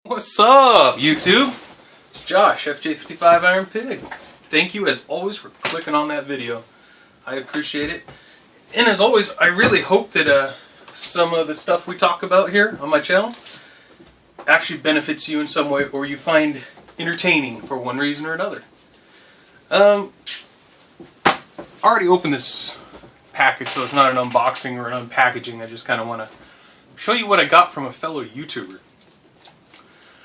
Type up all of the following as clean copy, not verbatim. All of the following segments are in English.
What's up, YouTube? It's Josh, FJ55 Iron Pig. Thank you, as always, for clicking on that video. I appreciate it. And as always, I really hope that some of the stuff we talk about here on my channel actually benefits you in some way, or you find entertaining for one reason or another. I already opened this package, so it's not an unboxing or an unpackaging. I just kind of want to show you what I got from a fellow YouTuber.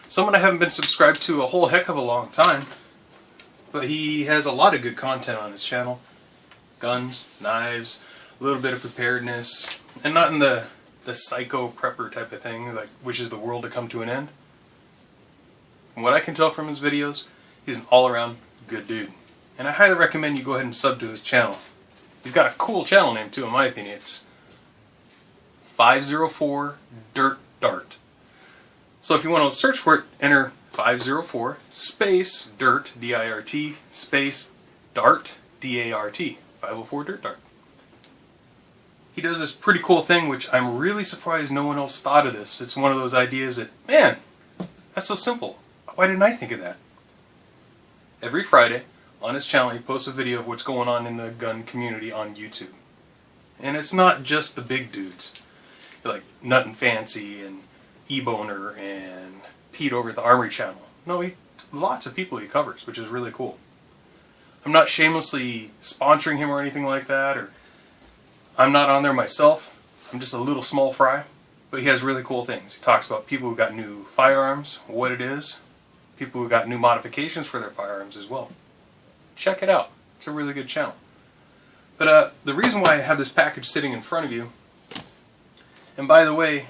Someone I haven't been subscribed to a whole heck of a long time, but he has a lot of good content on his channel. Guns, knives, a little bit of preparedness, and not in the psycho prepper type of thing, like wishes the world to come to an end. From what I can tell from his videos, he's an all-around good dude. And I highly recommend you go ahead and sub to his channel. He's got a cool channel name too, in my opinion. It's 504 Dirt Dart. So if you want to search for it, enter 504 space dirt, D-I-R-T, space dart, D-A-R-T, 504 Dirt Dart. He does this pretty cool thing, which I'm really surprised no one else thought of this. It's one of those ideas that, man, that's so simple. Why didn't I think of that? Every Friday, on his channel, he posts a video of what's going on in the gun community on YouTube. And it's not just the big dudes, like Nut and Fancy and E-Boner and Pete over at the Armory channel. No, lots of people he covers, which is really cool. I'm not shamelessly sponsoring him or anything like that, or I'm not on there myself. I'm just a little small fry, but he has really cool things. He talks about people who got new firearms, what it is, people who got new modifications for their firearms as well. Check it out. It's a really good channel. But the reason why I have this package sitting in front of you, and by the way,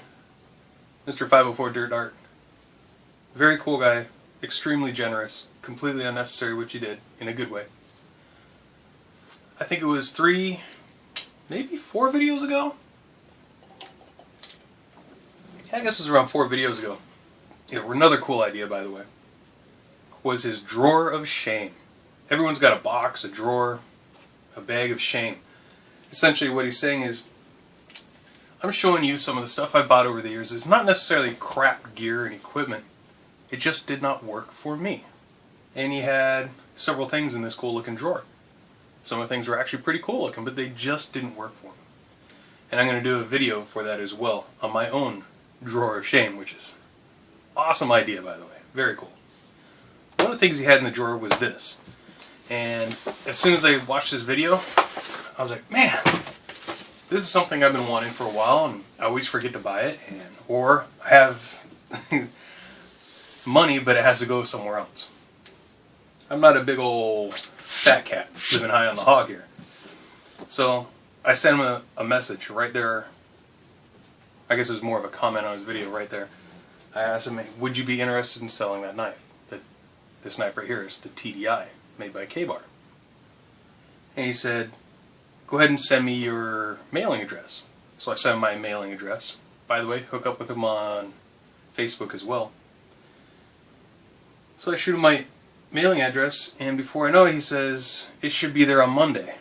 Mr. 504 Dirt Dart, very cool guy, extremely generous, completely unnecessary what you did, in a good way. I think it was 3, maybe 4 videos ago? Yeah, I guess it was around 4 videos ago. Another cool idea, by the way, was his drawer of shame. Everyone's got a box, a drawer, a bag of shame. Essentially what he's saying is, I'm showing you some of the stuff I bought over the years. It's not necessarily crap gear and equipment. It just did not work for me. And he had several things in this cool looking drawer. Some of the things were actually pretty cool looking, but they just didn't work for me. And I'm going to do a video for that as well, on my own drawer of shame, which is an awesome idea, by the way. Very cool. One of the things he had in the drawer was this. And as soon as I watched this video, I was like, man, this is something I've been wanting for a while, and I always forget to buy it, or I have money, but it has to go somewhere else. I'm not a big old fat cat living high on the hog here. So I sent him a message right there. I guess it was more of a comment on his video right there. I asked him, would you be interested in selling that knife? This knife right here is the TDI, made by Bar. And he said, go ahead and send me your mailing address. So I sent him my mailing address. By the way, hook up with him on Facebook as well. So I shoot him my mailing address, and before I know it, he says, it should be there on Monday.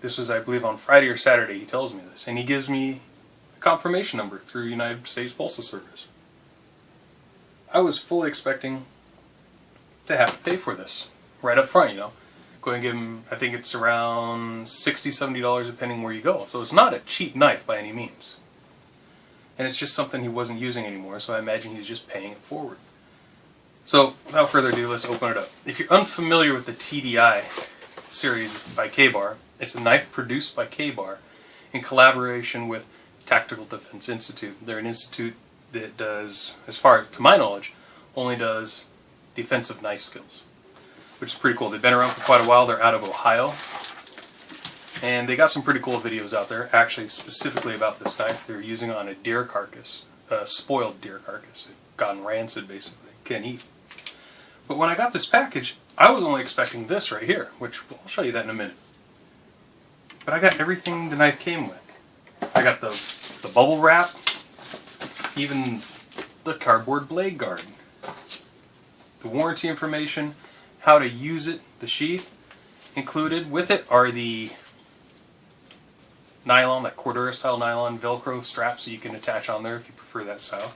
This was, I believe, on Friday or Saturday, he tells me this. And he gives me a confirmation number through United States Postal Service. I was fully expecting to have to pay for this right up front, Go ahead and give him, I think it's around $60, $70 depending where you go. So it's not a cheap knife by any means. And it's just something he wasn't using anymore, so I imagine he's just paying it forward. So, without further ado, let's open it up. If you're unfamiliar with the TDI series by Bar, it's a knife produced by Bar in collaboration with Tactical Defense Institute. They're an institute that does, as far to my knowledge, only does defensive knife skills, which is pretty cool. They've been around for quite a while. They're out of Ohio. And they got some pretty cool videos out there, actually specifically about this knife. They're using it on a deer carcass, a spoiled deer carcass. It gone rancid, basically. Can't eat. But when I got this package, I was only expecting this right here, which I'll show you that in a minute. But I got everything the knife came with. I got the bubble wrap, even the cardboard blade guard, the warranty information, how to use it, the sheath. Included with it are the nylon, that Cordura style nylon Velcro straps that you can attach on there if you prefer that style,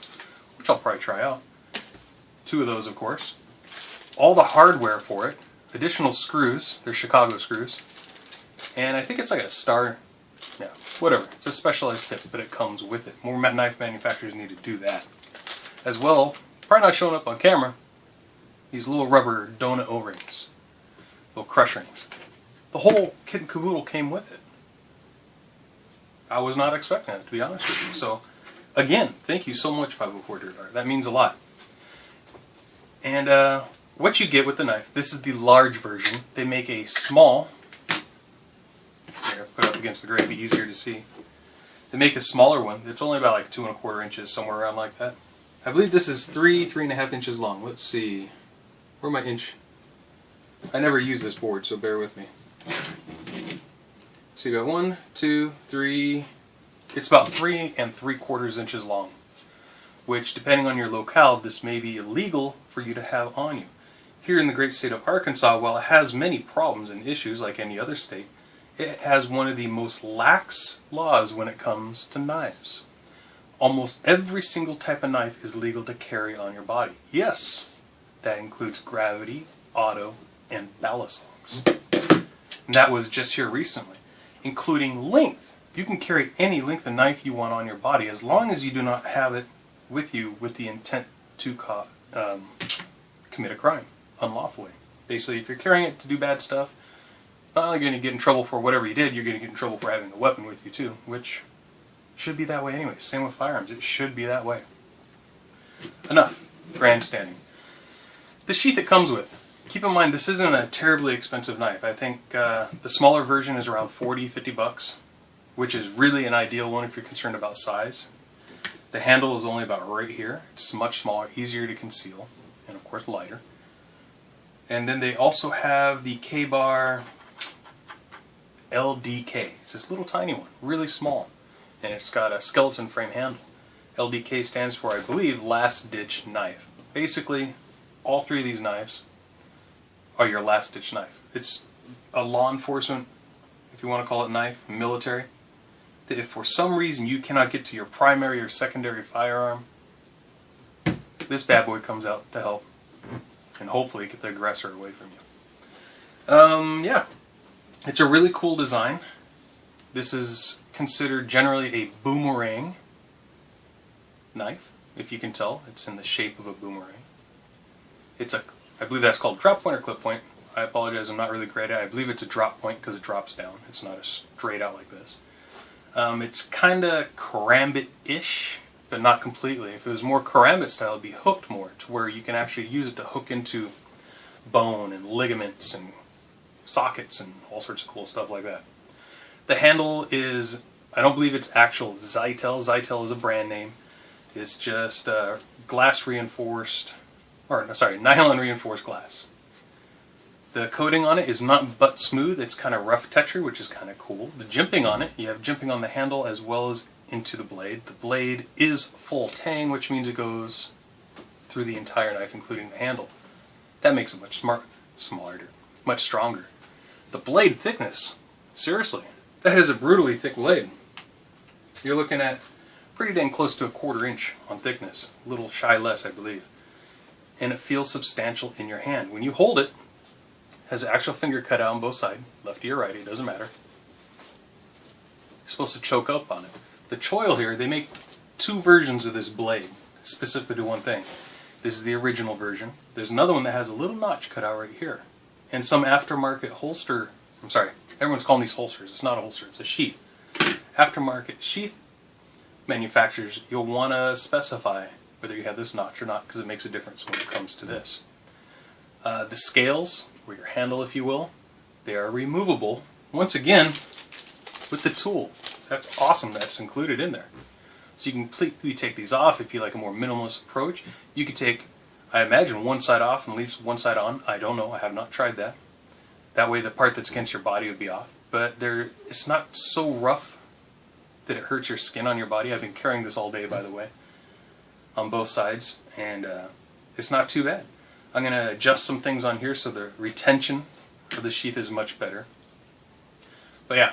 which I'll probably try out. 2 of those of course, all the hardware for it, additional screws, they're Chicago screws, and I think it's like a star, yeah, whatever, it's a specialized tip, but it comes with it. More knife manufacturers need to do that. As well, probably not showing up on camera, these little rubber donut O-rings, little crush rings. The whole kit and caboodle came with it. I was not expecting that, to be honest with you. So, again, thank you so much, 504 Dirt Art. That means a lot. And what you get with the knife, this is the large version. They make a small, here, put it up against the grain, it'd be easier to see. They make a smaller one. It's only about like 2 1/4 inches, somewhere around like that. I believe this is 3.5 inches long. Let's see. Where's my inch? I never use this board, so bear with me. So you got 1, 2, 3. It's about 3 3/4 inches long, which, depending on your locale, this may be illegal for you to have on you. Here in the great state of Arkansas, while it has many problems and issues like any other state, it has one of the most lax laws when it comes to knives. Almost every single type of knife is legal to carry on your body. Yes, that includes gravity, auto, and balisongs. And that was just here recently. Including length. You can carry any length of knife you want on your body as long as you do not have it with you with the intent to commit a crime unlawfully. Basically, if you're carrying it to do bad stuff, not only going to get in trouble for whatever you did, you're going to get in trouble for having a weapon with you too, which should be that way anyway. Same with firearms. It should be that way. Enough grandstanding. The sheath it comes with. Keep in mind, this isn't a terribly expensive knife. I think the smaller version is around 40, 50 bucks, which is really an ideal one if you're concerned about size. The handle is only about right here. It's much smaller, easier to conceal, and of course lighter. And then they also have the K-Bar LDK. It's this little tiny one, really small, and it's got a skeleton frame handle. LDK stands for, I believe, last ditch knife. Basically, all 3 of these knives are your last ditch knife. It's a law enforcement, if you want to call it knife, military, that if for some reason you cannot get to your primary or secondary firearm, this bad boy comes out to help and hopefully get the aggressor away from you. Yeah, it's a really cool design. This is considered generally a boomerang knife, if you can tell. It's in the shape of a boomerang. It's a, I believe that's called drop point or clip point. I apologize, I'm not really great at it. I believe it's a drop point because it drops down. It's not a straight out like this. It's kind of karambit-ish, but not completely. If it was more karambit style, it'd be hooked more, to where you can actually use it to hook into bone and ligaments and sockets and all sorts of cool stuff like that. The handle is, I don't believe it's actual Zytel. Zytel is a brand name. It's just glass reinforced, or sorry, nylon reinforced glass. The coating on it is not butt smooth, it's kind of rough texture, which is kind of cool. The jimping on it, you have jimping on the handle as well as into the blade. The blade is full tang, which means it goes through the entire knife, including the handle. That makes it much smaller, much stronger. The blade thickness, seriously, that is a brutally thick blade. You're looking at pretty dang close to a 1/4 inch on thickness, a little shy less, I believe. And it feels substantial in your hand. When you hold it, has an actual finger cut out on both sides, lefty or righty, it doesn't matter. You're supposed to choke up on it. The choil here, they make 2 versions of this blade, specifically to one thing. This is the original version. There's another one that has a little notch cut out right here. And some aftermarket holster, I'm sorry, everyone's calling these holsters. It's not a holster, it's a sheath. Aftermarket sheath manufacturers, you'll want to specify whether you have this notch or not, because it makes a difference when it comes to this. The scales, or your handle if you will, they are removable, once again, with the tool. That's awesome that's included in there. So you can completely take these off if you like a more minimalist approach. You could take, I imagine, one side off and leave one side on. I don't know, I have not tried that. That way the part that's against your body would be off. But it's not so rough that it hurts your skin on your body. I've been carrying this all day, by the way, on both sides, and it's not too bad. I'm going to adjust some things on here so the retention of the sheath is much better. But yeah,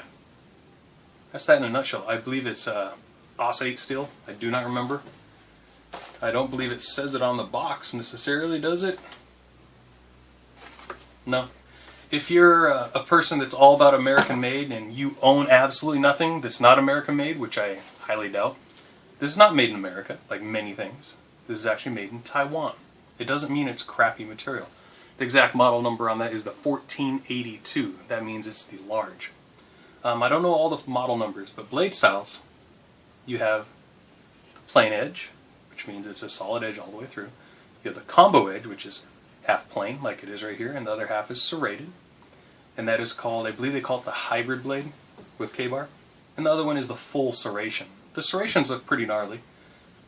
that's that in a nutshell. I believe it's AUS 8 steel. I do not remember. I don't believe it says it on the box necessarily, does it? No. If you're a person that's all about American made and you own absolutely nothing that's not American made, which I highly doubt, this is not made in America, like many things. This is actually made in Taiwan. It doesn't mean it's crappy material. The exact model number on that is the 1482. That means it's the large. I don't know all the model numbers, but blade styles, you have the plain edge, which means it's a solid edge all the way through. You have the combo edge, which is half plain, like it is right here, and the other half is serrated. And that is called, I believe they call it the hybrid blade with K-bar. And the other one is the full serration. The serrations look pretty gnarly.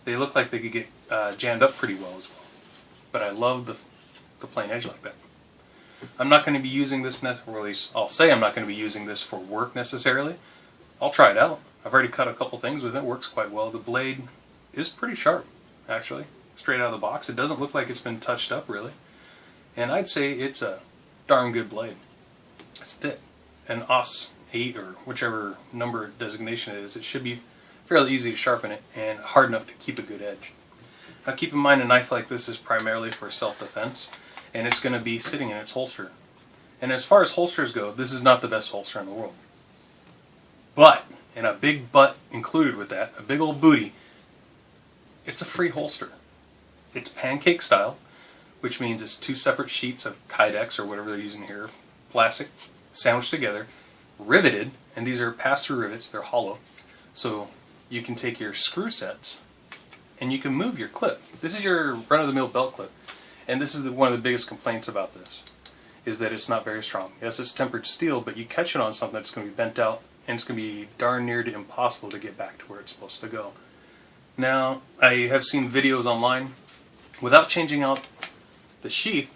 They look like they could get jammed up pretty well as well. But I love the plain edge like that. I'm not going to be using this, or at least I'll say I'm not going to be using this for work necessarily. I'll try it out. I've already cut a couple things with it. It works quite well. The blade is pretty sharp, actually, straight out of the box. It doesn't look like it's been touched up, really. And I'd say it's a darn good blade. It's thick. An AUS 8 or whichever number designation it is, it should be fairly easy to sharpen it and hard enough to keep a good edge. Now keep in mind a knife like this is primarily for self-defense, and it's going to be sitting in its holster. And as far as holsters go, this is not the best holster in the world. But, and a big but included with that, a big old booty, it's a free holster. It's pancake style, which means it's two separate sheets of Kydex or whatever they're using here, plastic, sandwiched together, riveted, and these are pass-through rivets, they're hollow, so you can take your screw sets and you can move your clip. This is your run-of-the-mill belt clip, and this is one of the biggest complaints about this, is that it's not very strong. Yes, it's tempered steel, but you catch it on something that's going to be bent out, and it's going to be darn near to impossible to get back to where it's supposed to go. Now, I have seen videos online without changing out the sheath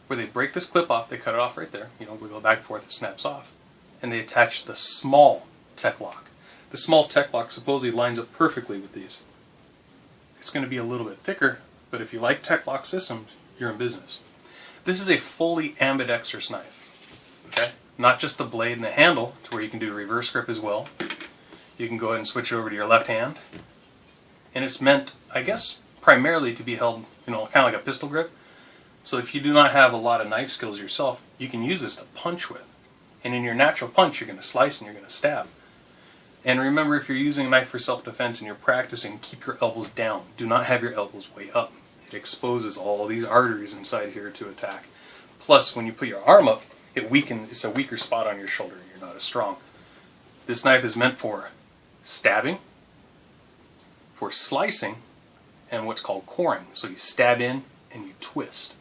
where they break this clip off, they cut it off right there, we go back and forth, it snaps off, and they attach the small tech lock. The small tech lock supposedly lines up perfectly with these. It's going to be a little bit thicker, but if you like tech lock systems, you're in business. This is a fully ambidextrous knife, okay? Not just the blade and the handle, to where you can do reverse grip as well. You can go ahead and switch it over to your left hand. And it's meant, I guess, primarily to be held, kind of like a pistol grip. So if you do not have a lot of knife skills yourself, you can use this to punch with. And in your natural punch, you're going to slice and you're going to stab. And remember, if you're using a knife for self-defense and you're practicing, keep your elbows down. Do not have your elbows way up. It exposes all these arteries inside here to attack. Plus, when you put your arm up, it's a weaker spot on your shoulder and you're not as strong. This knife is meant for stabbing, for slicing, and what's called coring. So you stab in and you twist.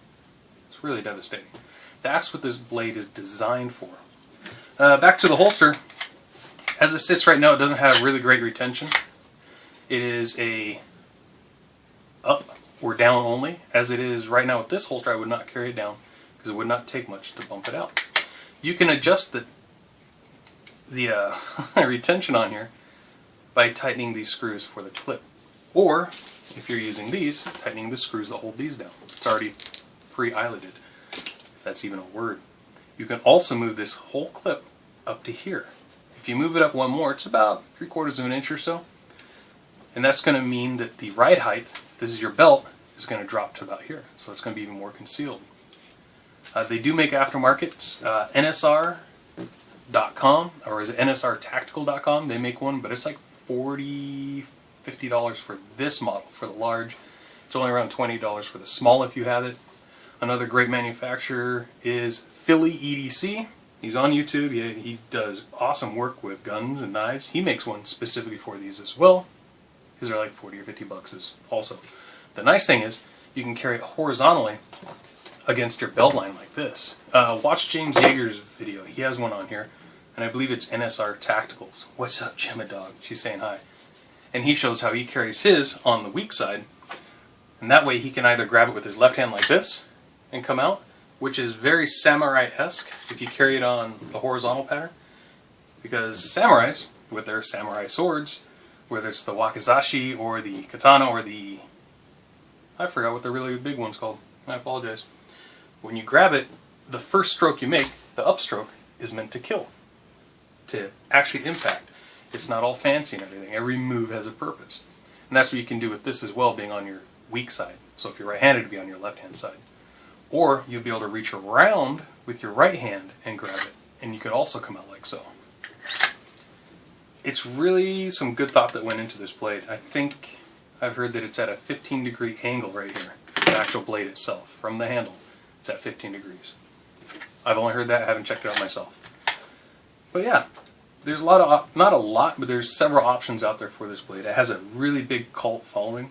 It's really devastating. That's what this blade is designed for. Back to the holster. As it sits right now, it doesn't have really great retention. It is a up or down only. As it is right now with this holster, I would not carry it down because it would not take much to bump it out. You can adjust the retention on here by tightening these screws for the clip. Or, if you're using these, tightening the screws that hold these down. It's already pre-eyeleted, if that's even a word. You can also move this whole clip up to here. If you move it up one more, it's about 3/4 of an inch or so. And that's going to mean that the ride height, this is your belt, is going to drop to about here. So it's going to be even more concealed. They do make aftermarkets. NSR.com, or is it NSRtactical.com? They make one, but it's like $40, $50 for this model, for the large. It's only around $20 for the small if you have it. Another great manufacturer is Philly EDC. He's on YouTube. He does awesome work with guns and knives. He makes one specifically for these as well. These are like 40 or 50 bucks also. The nice thing is you can carry it horizontally against your belt line like this. Watch James Yeager's video. He has one on here, and I believe it's NSR Tacticals. What's up, Gemma Dog? She's saying hi. And he shows how he carries his on the weak side, and that way he can either grab it with his left hand like this and come out, which is very samurai-esque if you carry it on the horizontal pattern, because samurais, with their samurai swords, whether it's the wakizashi or the katana or the... I forgot what the really big one's called. I apologize. When you grab it, the first stroke you make, the upstroke, is meant to kill, to actually impact. It's not all fancy and everything. Every move has a purpose. And that's what you can do with this as well, being on your weak side. So if you're right-handed, it'd be on your left-hand side. Or you'll be able to reach around with your right hand and grab it. And you could also come out like so. It's really some good thought that went into this blade. I think I've heard that it's at a 15-degree angle right here. The actual blade itself, from the handle, it's at 15 degrees. I've only heard that, I haven't checked it out myself. But yeah, there's a lot of, not a lot, but there's several options out there for this blade. It has a really big cult following.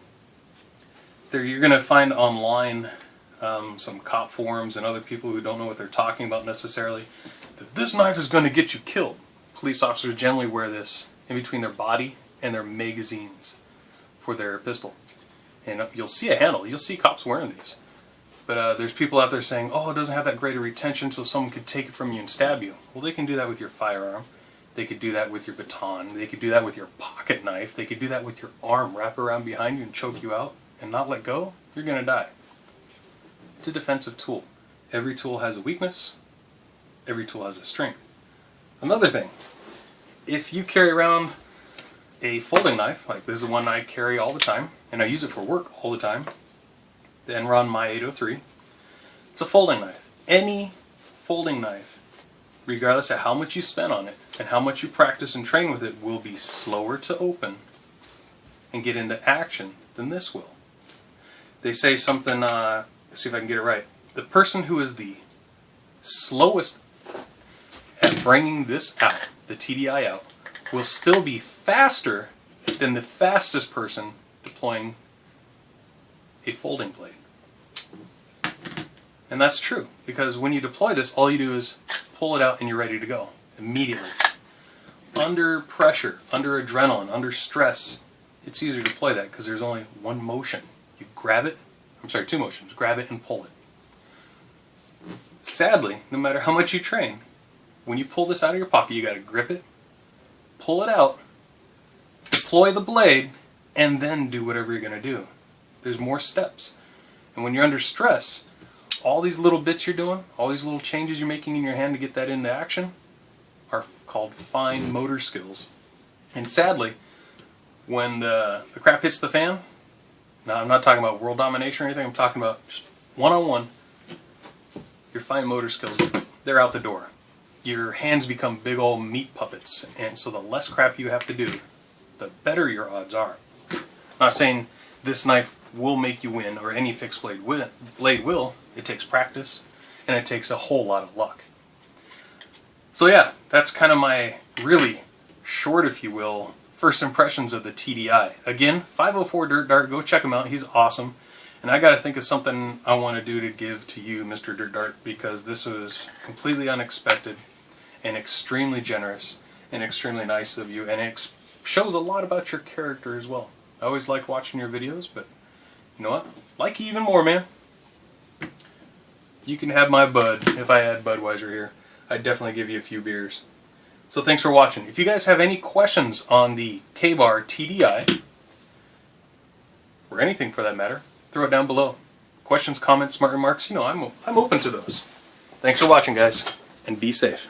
You're going to find online some cop forums and other people who don't know what they're talking about necessarily, that this knife is going to get you killed. Police officers generally wear this in between their body and their magazines for their pistol. And you'll see a handle, you'll see cops wearing these. But there's people out there saying, oh, it doesn't have that great a retention so someone could take it from you and stab you. Well, they can do that with your firearm. They could do that with your baton. They could do that with your pocket knife. They could do that with your arm, wrap around behind you and choke you out and not let go. You're going to die. It's a defensive tool. Every tool has a weakness. Every tool has a strength. Another thing, if you carry around a folding knife, like this is the one I carry all the time, and I use it for work all the time, the Enron My 803, it's a folding knife. Any folding knife, regardless of how much you spend on it and how much you practice and train with it, will be slower to open and get into action than this will. They say something, let's see if I can get it right. The person who is the slowest at bringing this out, the TDI out, will still be faster than the fastest person deploying a folding blade. And that's true, because when you deploy this, all you do is pull it out and you're ready to go immediately. Under pressure, under adrenaline, under stress, it's easier to deploy that because there's only one motion. You grab it, two motions, grab it and pull it. Sadly, no matter how much you train, when you pull this out of your pocket, you got to grip it, pull it out, deploy the blade, and then do whatever you're going to do. There's more steps. And when you're under stress, all these little bits you're doing, all these little changes you're making in your hand to get that into action are called fine motor skills. And sadly, when the crap hits the fan, now I'm not talking about world domination or anything, I'm talking about just one-on-one, your fine motor skills, they're out the door. Your hands become big old meat puppets, and so the less crap you have to do, the better your odds are. I'm not saying this knife will make you win, or any fixed blade will. It takes practice, and it takes a whole lot of luck. So yeah, that's kind of my really short, if you will, first impressions of the TDI. Again, 504 Dirt Dart, go check him out, he's awesome. And I got to think of something I want to do to give to you, Mr. Dirt Dart, because this was completely unexpected and extremely generous and extremely nice of you, and it shows a lot about your character as well. I always like watching your videos, but you know what? Like you even more, man. You can have my bud. If I had Budweiser here, I'd definitely give you a few beers. So thanks for watching. If you guys have any questions on the Bar TDI, or anything for that matter, throw it down below. Questions, comments, smart remarks, you know, I'm open to those. Thanks for watching, guys, and be safe.